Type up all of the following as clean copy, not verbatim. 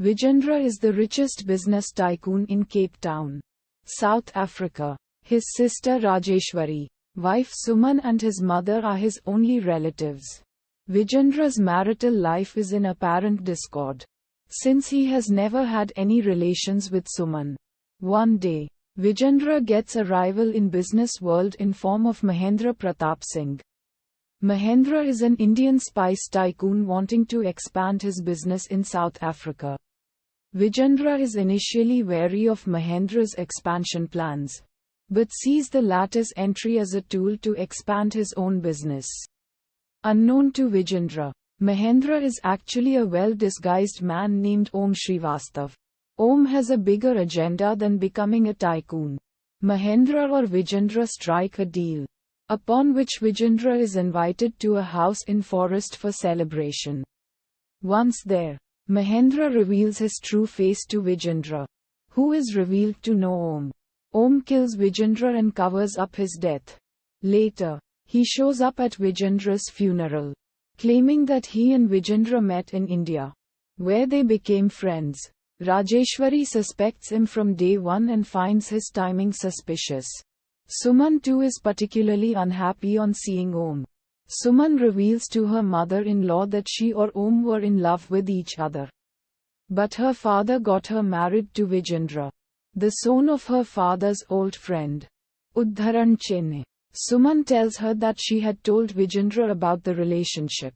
Vijendra is the richest business tycoon in Cape Town, South Africa. His sister Rajeshwari, wife Suman and his mother are his only relatives. Vijendra's marital life is in apparent discord, since he has never had any relations with Suman. One day, Vijendra gets a rival in business world in form of Mahendra Pratap Singh. Mahendra is an Indian spice tycoon wanting to expand his business in South Africa. Vijendra is initially wary of Mahendra's expansion plans, but sees the latter's entry as a tool to expand his own business. Unknown to Vijendra, Mahendra is actually a well-disguised man named Om Srivastav. Om has a bigger agenda than becoming a tycoon. Mahendra or Vijendra strike a deal, upon which Vijendra is invited to a house in forest for celebration. Once there, Mahendra reveals his true face to Vijendra, who is revealed to know Om. Om kills Vijendra and covers up his death. Later, he shows up at Vijendra's funeral, claiming that he and Vijendra met in India, where they became friends. Rajeshwari suspects him from day one and finds his timing suspicious. Suman too is particularly unhappy on seeing Om. Suman reveals to her mother-in-law that she or Om were in love with each other. But her father got her married to Vijendra, the son of her father's old friend, Uddharan Chenne. Suman tells her that she had told Vijendra about the relationship,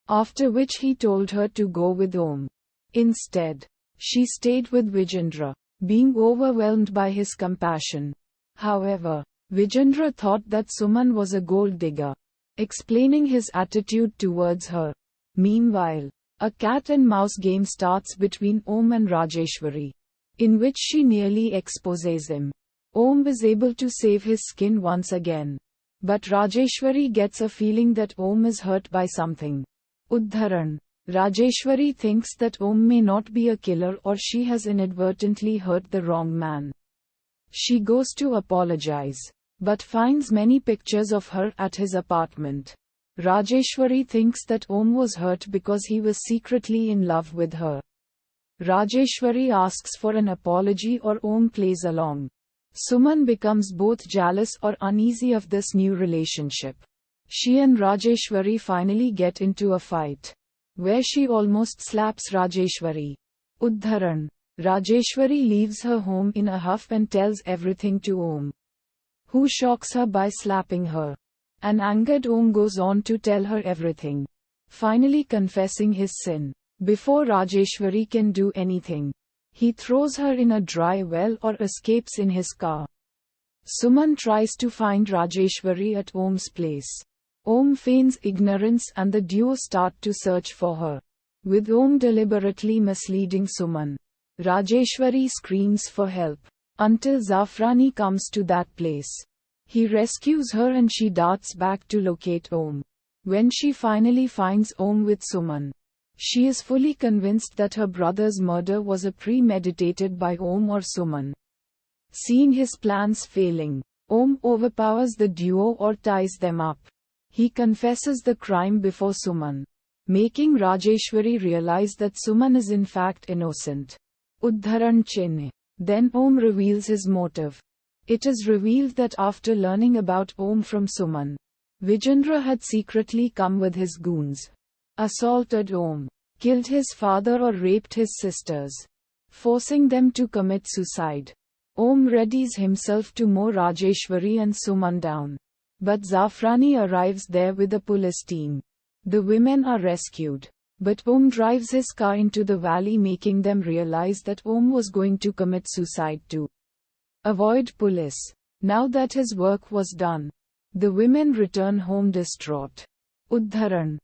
after which he told her to go with Om. Instead, she stayed with Vijendra, being overwhelmed by his compassion. However, Vijendra thought that Suman was a gold digger, explaining his attitude towards her. Meanwhile, a cat and mouse game starts between Om and Rajeshwari, in which she nearly exposes him. Om is able to save his skin once again, but Rajeshwari gets a feeling that Om is hurt by something. Uddharan. Rajeshwari thinks that Om may not be a killer or she has inadvertently hurt the wrong man. She goes to apologize, but finds many pictures of her at his apartment. Rajeshwari thinks that Om was hurt because he was secretly in love with her. Rajeshwari asks for an apology or Om plays along. Suman becomes both jealous or uneasy of this new relationship. She and Rajeshwari finally get into a fight, where she almost slaps Rajeshwari. Uddharan. Rajeshwari leaves her home in a huff and tells everything to Om, who shocks her by slapping her. An angered Om goes on to tell her everything, finally confessing his sin. Before Rajeshwari can do anything, he throws her in a dry well or escapes in his car. Suman tries to find Rajeshwari at Om's place. Om feigns ignorance and the duo start to search for her, with Om deliberately misleading Suman. Rajeshwari screams for help, until Zafrani comes to that place. He rescues her and she darts back to locate Om. When she finally finds Om with Suman, she is fully convinced that her brother's murder was premeditated by Om or Suman. Seeing his plans failing, Om overpowers the duo or ties them up. He confesses the crime before Suman, making Rajeshwari realize that Suman is in fact innocent. Uddharan Chenne. Then Om reveals his motive. It is revealed that after learning about Om from Suman, Vijendra had secretly come with his goons, assaulted Om, killed his father or raped his sisters, forcing them to commit suicide. Om readies himself to mow Rajeshwari and Suman down, but Zafrani arrives there with a police team. The women are rescued, but Om drives his car into the valley, making them realize that Om was going to commit suicide to avoid police. Now that his work was done, the women return home distraught. Uddharan.